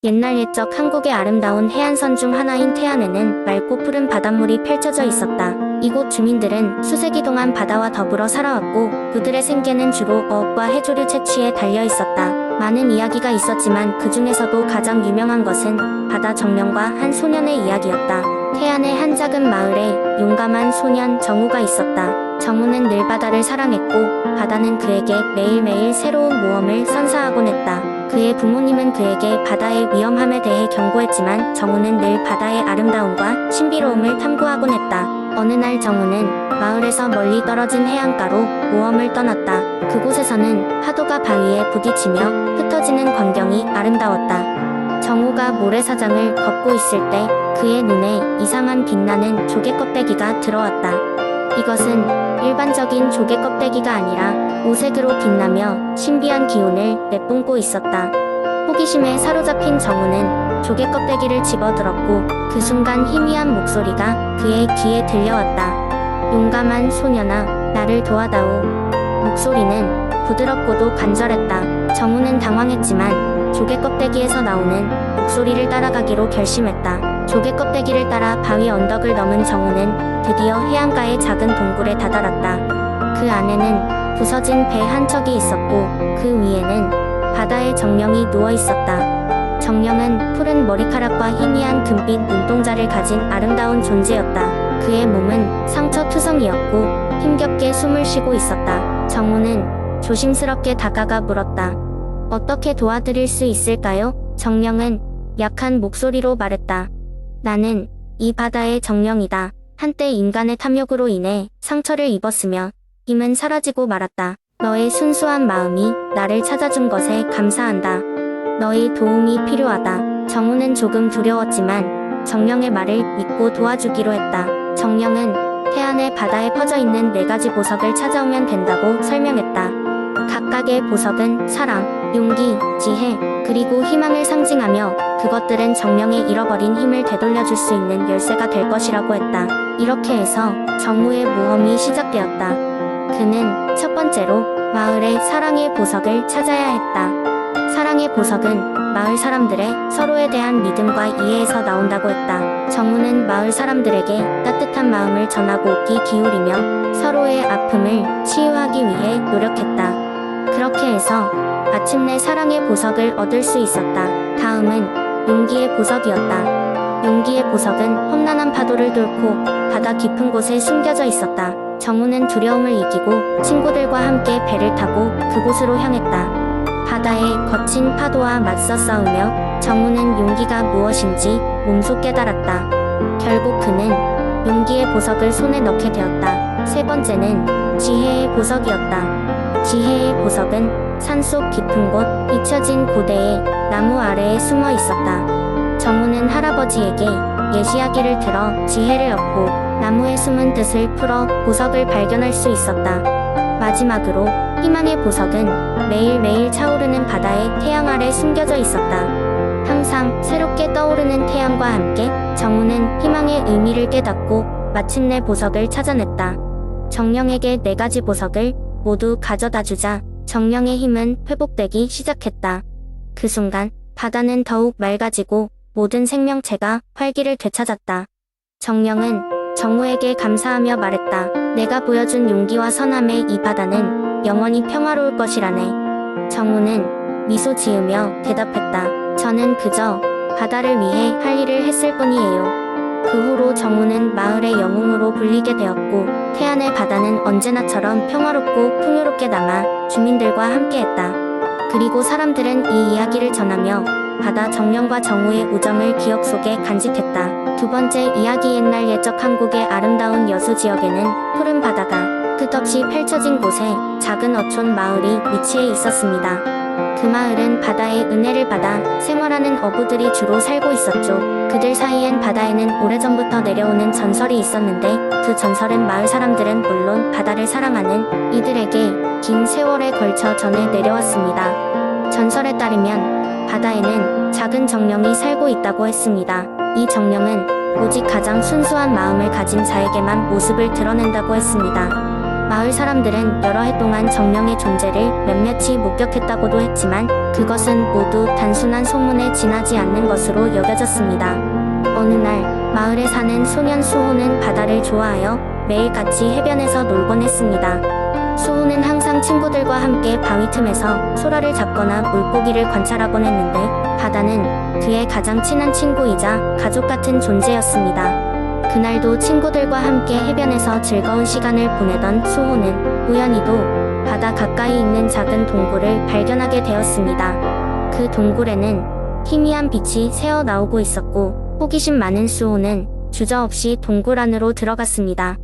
옛날 옛적 한국의 아름다운 해안선 중 하나인 태안에는 맑고 푸른 바닷물이 펼쳐져 있었다. 이곳 주민들은 수세기 동안 바다와 더불어 살아왔고 그들의 생계는 주로 어업과 해조류 채취에 달려 있었다. 많은 이야기가 있었지만 그 중에서도 가장 유명한 것은 바다 정령과 한 소년의 이야기였다. 태안의 한 작은 마을에 용감한 소년 정우가 있었다. 정우는 늘 바다를 사랑했고 바다는 그에게 매일매일 새로운 모험을 선사하곤 했다. 그의 부모님은 그에게 바다의 위험함에 대해 경고했지만 정우는 늘 바다의 아름다움과 신비로움을 탐구하곤 했다. 어느 날 정우는 마을에서 멀리 떨어진 해안가로 모험을 떠났다. 그곳에서는 파도가 바위에 부딪히며 흩어지는 광경이 아름다웠다. 정우가 모래사장을 걷고 있을 때 그의 눈에 이상한 빛나는 조개 껍데기가 들어왔다. 이것은 일반적인 조개 껍데기가 아니라 오색으로 빛나며 신비한 기운을 내뿜고 있었다. 호기심에 사로잡힌 정우는 조개 껍데기를 집어들었고 그 순간 희미한 목소리가 그의 귀에 들려왔다. 용감한 소년아, 나를 도와다오. 목소리는 부드럽고도 간절했다. 정우는 당황했지만 조개 껍데기에서 나오는 목소리를 따라가기로 결심했다. 조개 껍데기를 따라 바위 언덕을 넘은 정우는 드디어 해안가의 작은 동굴에 다다랐다. 그 안에는 부서진 배 한 척이 있었고 그 위에는 바다의 정령이 누워 있었다. 정령은 푸른 머리카락과 희미한 금빛 눈동자를 가진 아름다운 존재였다. 그의 몸은 상처투성이었고 힘겹게 숨을 쉬고 있었다. 정우는 조심스럽게 다가가 물었다. 어떻게 도와드릴 수 있을까요? 정령은 약한 목소리로 말했다. 나는 이 바다의 정령이다. 한때 인간의 탐욕으로 인해 상처를 입었으며 힘은 사라지고 말았다. 너의 순수한 마음이 나를 찾아준 것에 감사한다. 너의 도움이 필요하다. 정우는 조금 두려웠지만 정령의 말을 믿고 도와주기로 했다. 정령은 태안의 바다에 퍼져 있는 4가지 보석을 찾아오면 된다고 설명했다. 각각의 보석은 사랑, 용기, 지혜, 그리고 희망을 상징하며 그것들은 정령의 잃어버린 힘을 되돌려줄 수 있는 열쇠가 될 것이라고 했다. 이렇게 해서 정우의 모험이 시작되었다. 그는 첫 번째로 마을의 사랑의 보석을 찾아야 했다. 사랑의 보석은 마을 사람들의 서로에 대한 믿음과 이해에서 나온다고 했다. 정우는 마을 사람들에게 따뜻한 마음을 전하고 귀 기울이며 서로의 아픔을 치유하기 위해 노력했다. 그렇게 해서 마침내 사랑의 보석을 얻을 수 있었다. 다음은 용기의 보석이었다. 용기의 보석은 험난한 파도를 뚫고 바다 깊은 곳에 숨겨져 있었다. 정우는 두려움을 이기고 친구들과 함께 배를 타고 그곳으로 향했다. 바다의 거친 파도와 맞서 싸우며 정우는 용기가 무엇인지 몸소 깨달았다. 결국 그는 용기의 보석을 손에 넣게 되었다. 세 번째는 지혜의 보석이었다. 지혜의 보석은 산속 깊은 곳 잊혀진 고대의 나무 아래에 숨어 있었다. 정우는 할아버지에게 예시하기를 들어 지혜를 얻고 나무의 숨은 뜻을 풀어 보석을 발견할 수 있었다. 마지막으로 희망의 보석은 매일매일 차오르는 바다의 태양 아래 숨겨져 있었다. 항상 새롭게 떠오르는 태양과 함께 정우는 희망의 의미를 깨닫고 마침내 보석을 찾아냈다. 정령에게 4가지 보석을 모두 가져다주자 정령의 힘은 회복되기 시작했다. 그 순간 바다는 더욱 맑아지고 모든 생명체가 활기를 되찾았다. 정령은 정우에게 감사하며 말했다. 내가 보여준 용기와 선함의 이 바다는 영원히 평화로울 것이라네. 정우는 미소 지으며 대답했다. 저는 그저 바다를 위해 할 일을 했을 뿐이에요. 그 후로 정우는 마을의 영웅으로 불리게 되었고 태안의 바다는 언제나처럼 평화롭고 풍요롭게 남아 주민들과 함께했다. 그리고 사람들은 이 이야기를 전하며 바다 정령과 정우의 우정을 기억 속에 간직했다. 두 번째 이야기. 옛날 옛적 한국의 아름다운 여수 지역에는 푸른 바다가 끝없이 펼쳐진 곳에 작은 어촌 마을이 위치해 있었습니다. 그 마을은 바다의 은혜를 받아 생활하는 어부들이 주로 살고 있었죠. 그들 사이엔 바다에는 오래전부터 내려오는 전설이 있었는데 그 전설은 마을 사람들은 물론 바다를 사랑하는 이들에게 긴 세월에 걸쳐 전해 내려왔습니다. 전설에 따르면 바다에는 작은 정령이 살고 있다고 했습니다. 이 정령은 오직 가장 순수한 마음을 가진 자에게만 모습을 드러낸다고 했습니다. 마을 사람들은 여러 해 동안 정령의 존재를 몇몇이 목격했다고도 했지만 그것은 모두 단순한 소문에 지나지 않는 것으로 여겨졌습니다. 어느 날 마을에 사는 소년 수호는 바다를 좋아하여 매일 같이 해변에서 놀곤 했습니다. 수호는 항상 친구들과 함께 바위 틈에서 소라를 잡거나 물고기를 관찰하곤 했는데 바다는 그의 가장 친한 친구이자 가족 같은 존재였습니다. 그날도 친구들과 함께 해변에서 즐거운 시간을 보내던 수호는 우연히도 바다 가까이 있는 작은 동굴을 발견하게 되었습니다. 그 동굴에는 희미한 빛이 새어 나오고 있었고 호기심 많은 수호는 주저없이 동굴 안으로 들어갔습니다.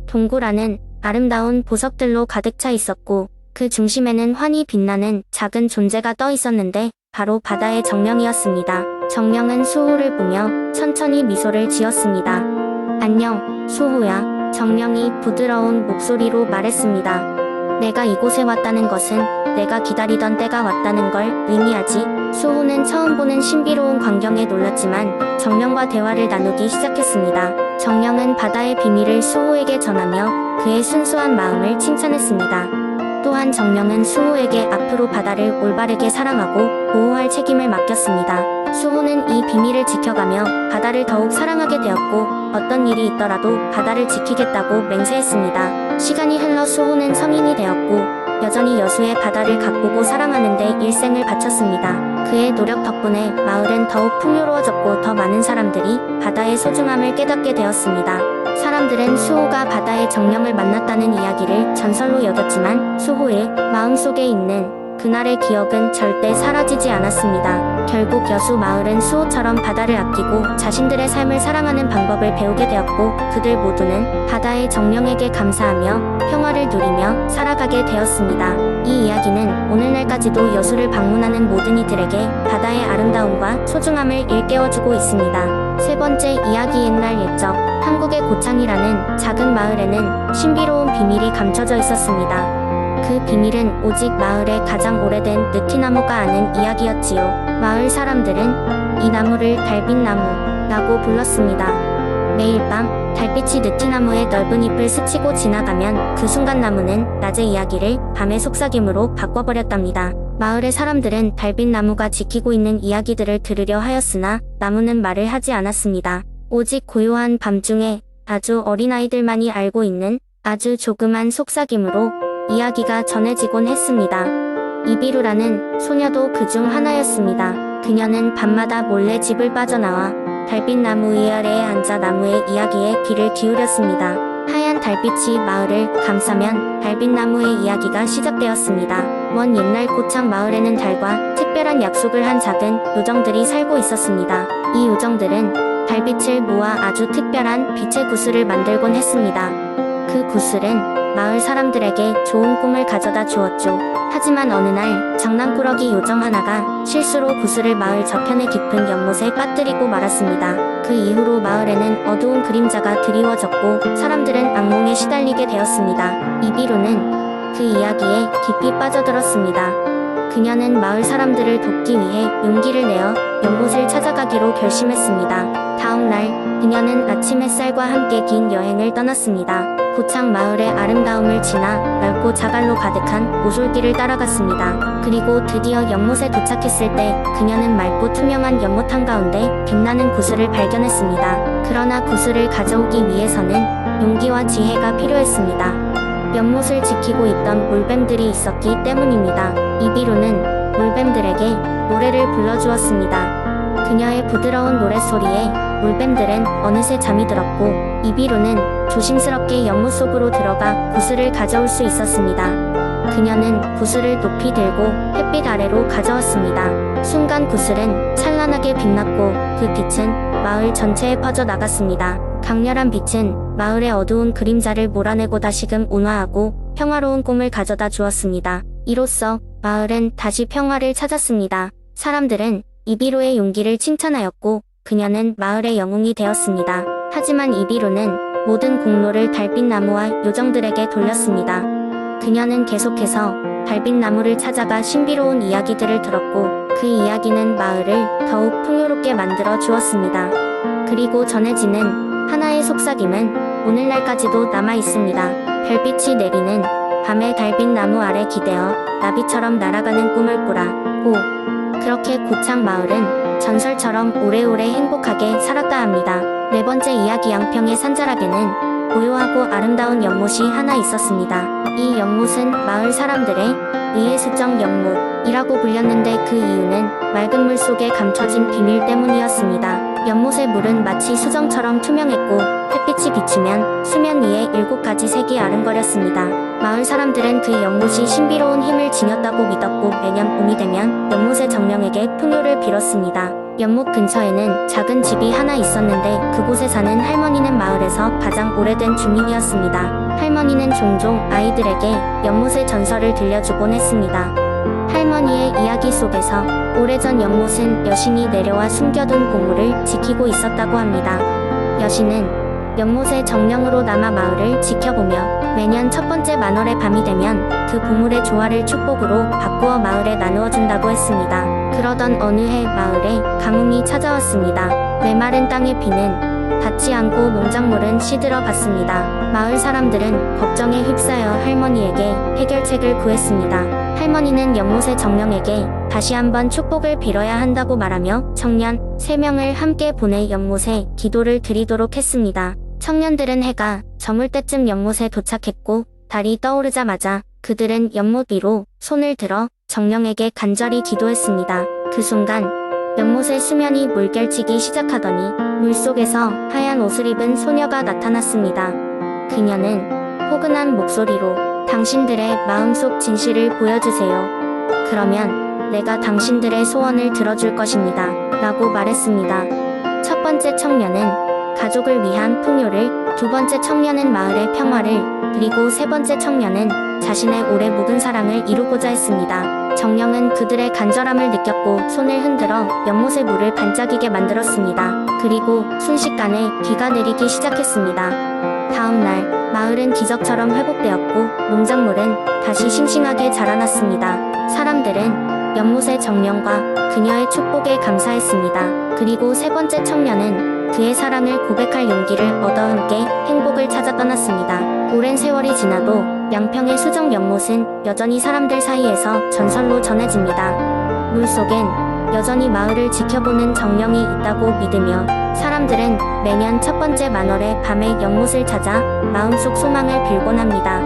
동굴 안은 아름다운 보석들로 가득 차 있었고 그 중심에는 환히 빛나는 작은 존재가 떠 있었는데 바로 바다의 정령이었습니다. 정령은 수호를 보며 천천히 미소를 지었습니다. 안녕, 수호야. 정령이 부드러운 목소리로 말했습니다. 내가 이곳에 왔다는 것은 내가 기다리던 때가 왔다는 걸 의미하지. 수호는 처음 보는 신비로운 광경에 놀랐지만 정령과 대화를 나누기 시작했습니다. 정령은 바다의 비밀을 수호에게 전하며 그의 순수한 마음을 칭찬했습니다. 또한 정령은 수호에게 앞으로 바다를 올바르게 사랑하고 보호할 책임을 맡겼습니다. 수호는 이 비밀을 지켜가며 바다를 더욱 사랑하게 되었고 어떤 일이 있더라도 바다를 지키겠다고 맹세했습니다. 시간이 흘러 수호는 성인이 되었고 여전히 여수의 바다를 가꾸고 사랑하는 데 일생을 바쳤습니다. 그의 노력 덕분에 마을은 더욱 풍요로워졌고 더 많은 사람들이 바다의 소중함을 깨닫게 되었습니다. 사람들은 수호가 바다의 정령을 만났다는 이야기를 전설로 여겼지만 수호의 마음속에 있는 그날의 기억은 절대 사라지지 않았습니다. 결국 여수 마을은 수호처럼 바다를 아끼고 자신들의 삶을 사랑하는 방법을 배우게 되었고 그들 모두는 바다의 정령에게 감사하며 평화를 누리며 살아가게 되었습니다. 이 이야기는 오늘날까지도 여수를 방문하는 모든 이들에게 바다의 아름다움과 소중함을 일깨워주고 있습니다. 세 번째 이야기 옛날 옛적 한국의 고창이라는 작은 마을에는 신비로운 비밀이 감춰져 있었습니다. 그 비밀은 오직 마을의 가장 오래된 느티나무가 아는 이야기였지요. 마을 사람들은 이 나무를 달빛나무라고 불렀습니다. 매일 밤 달빛이 느티나무의 넓은 잎을 스치고 지나가면 그 순간 나무는 낮의 이야기를 밤의 속삭임으로 바꿔버렸답니다. 마을의 사람들은 달빛나무가 지키고 있는 이야기들을 들으려 하였으나 나무는 말을 하지 않았습니다. 오직 고요한 밤중에 아주 어린아이들만이 알고 있는 아주 조그만 속삭임으로 이야기가 전해지곤 했습니다. 이비루라는 소녀도 그중 하나였습니다. 그녀는 밤마다 몰래 집을 빠져나와 달빛나무 위 아래에 앉아 나무의 이야기에 귀를 기울였습니다. 하얀 달빛이 마을을 감싸면 달빛나무의 이야기가 시작되었습니다. 먼 옛날 고창 마을에는 달과 특별한 약속을 한 작은 요정들이 살고 있었습니다. 이 요정들은 달빛을 모아 아주 특별한 빛의 구슬을 만들곤 했습니다. 그 구슬은 마을 사람들에게 좋은 꿈을 가져다 주었죠. 하지만 어느 날 장난꾸러기 요정 하나가 실수로 구슬을 마을 저편의 깊은 연못에 빠뜨리고 말았습니다. 그 이후로 마을에는 어두운 그림자가 드리워졌고 사람들은 악몽에 시달리게 되었습니다. 이비루는 그 이야기에 깊이 빠져들었습니다. 그녀는 마을 사람들을 돕기 위해 용기를 내어 연못을 찾아가기로 결심했습니다. 다음 날 그녀는 아침 햇살과 함께 긴 여행을 떠났습니다. 고창 마을의 아름다움을 지나 넓고 자갈로 가득한 오솔길을 따라갔습니다. 그리고 드디어 연못에 도착했을 때 그녀는 맑고 투명한 연못 한가운데 빛나는 구슬을 발견했습니다. 그러나 구슬을 가져오기 위해서는 용기와 지혜가 필요했습니다. 연못을 지키고 있던 물뱀들이 있었기 때문입니다. 이비루는 물뱀들에게 노래를 불러주었습니다. 그녀의 부드러운 노랫소리에 물뱀들은 어느새 잠이 들었고 이비루는 조심스럽게 연못 속으로 들어가 구슬을 가져올 수 있었습니다. 그녀는 구슬을 높이 들고 햇빛 아래로 가져왔습니다. 순간 구슬은 찬란하게 빛났고 그 빛은 마을 전체에 퍼져 나갔습니다. 강렬한 빛은 마을의 어두운 그림자를 몰아내고 다시금 온화하고 평화로운 꿈을 가져다 주었습니다. 이로써 마을은 다시 평화를 찾았습니다. 사람들은 이비루의 용기를 칭찬하였고 그녀는 마을의 영웅이 되었습니다. 하지만 이비루는 모든 공로를 달빛나무와 요정들에게 돌렸습니다. 그녀는 계속해서 달빛나무를 찾아가 신비로운 이야기들을 들었고 그 이야기는 마을을 더욱 풍요롭게 만들어 주었습니다. 그리고 전해지는 하나의 속삭임은 오늘날까지도 남아 있습니다. 별빛이 내리는 밤의 달빛나무 아래 기대어 나비처럼 날아가는 꿈을 꾸라. 고 그렇게 고창 마을은 전설처럼 오래오래 행복하게 살았다 합니다. 네 번째 이야기 양평의 산자락에는 고요하고 아름다운 연못이 하나 있었습니다. 이 연못은 마을 사람들의 의해수정 연못이라고 불렸는데 그 이유는 맑은 물 속에 감춰진 비밀 때문이었습니다. 연못의 물은 마치 수정처럼 투명했고 햇빛이 비추면 수면 위에 7가지 색이 아른거렸습니다. 마을 사람들은 그 연못이 신비로운 힘을 지녔다고 믿었고 매년 봄이 되면 연못의 정령에게 풍요를 빌었습니다. 연못 근처에는 작은 집이 하나 있었는데 그곳에 사는 할머니는 마을에서 가장 오래된 주민이었습니다. 할머니는 종종 아이들에게 연못의 전설을 들려주곤 했습니다. 할머니의 이야기 속에서 오래전 연못은 여신이 내려와 숨겨둔 보물을 지키고 있었다고 합니다. 여신은 연못의 정령으로 남아 마을을 지켜보며 매년 첫 번째 만월의 밤이 되면 그 보물의 조화를 축복으로 바꾸어 마을에 나누어준다고 했습니다. 그러던 어느 해 마을에 가뭄이 찾아왔습니다. 메마른 땅에 비는 닿지 않고 농작물은 시들어 갔습니다. 마을 사람들은 걱정에 휩싸여 할머니에게 해결책을 구했습니다. 할머니는 연못의 정령에게 다시 한번 축복을 빌어야 한다고 말하며 청년 3명을 함께 보내 연못에 기도를 드리도록 했습니다. 청년들은 해가 저물 때쯤 연못에 도착했고 달이 떠오르자마자 그들은 연못 위로 손을 들어 정령에게 간절히 기도했습니다. 그 순간 연못의 수면이 물결치기 시작하더니 물속에서 하얀 옷을 입은 소녀가 나타났습니다. 그녀는 포근한 목소리로 당신들의 마음속 진실을 보여주세요. 그러면 내가 당신들의 소원을 들어줄 것입니다. 라고 말했습니다. 첫 번째 청년은 가족을 위한 풍요를, 두 번째 청년은 마을의 평화를, 그리고 세 번째 청년은 자신의 오래 묵은 사랑을 이루고자 했습니다. 정령은 그들의 간절함을 느꼈고 손을 흔들어 연못의 물을 반짝이게 만들었습니다. 그리고 순식간에 비가 내리기 시작했습니다. 다음 날 마을은 기적처럼 회복되었고 농작물은 다시 싱싱하게 자라났습니다. 사람들은 연못의 정령과 그녀의 축복에 감사했습니다. 그리고 세 번째 청년은 그의 사랑을 고백할 용기를 얻어 함께 행복을 찾아 떠났습니다. 오랜 세월이 지나도 양평의 수정 연못은 여전히 사람들 사이에서 전설로 전해집니다. 물속엔 여전히 마을을 지켜보는 정령이 있다고 믿으며 사람들은 매년 첫 번째 만월의 밤에 연못을 찾아 마음속 소망을 빌곤 합니다.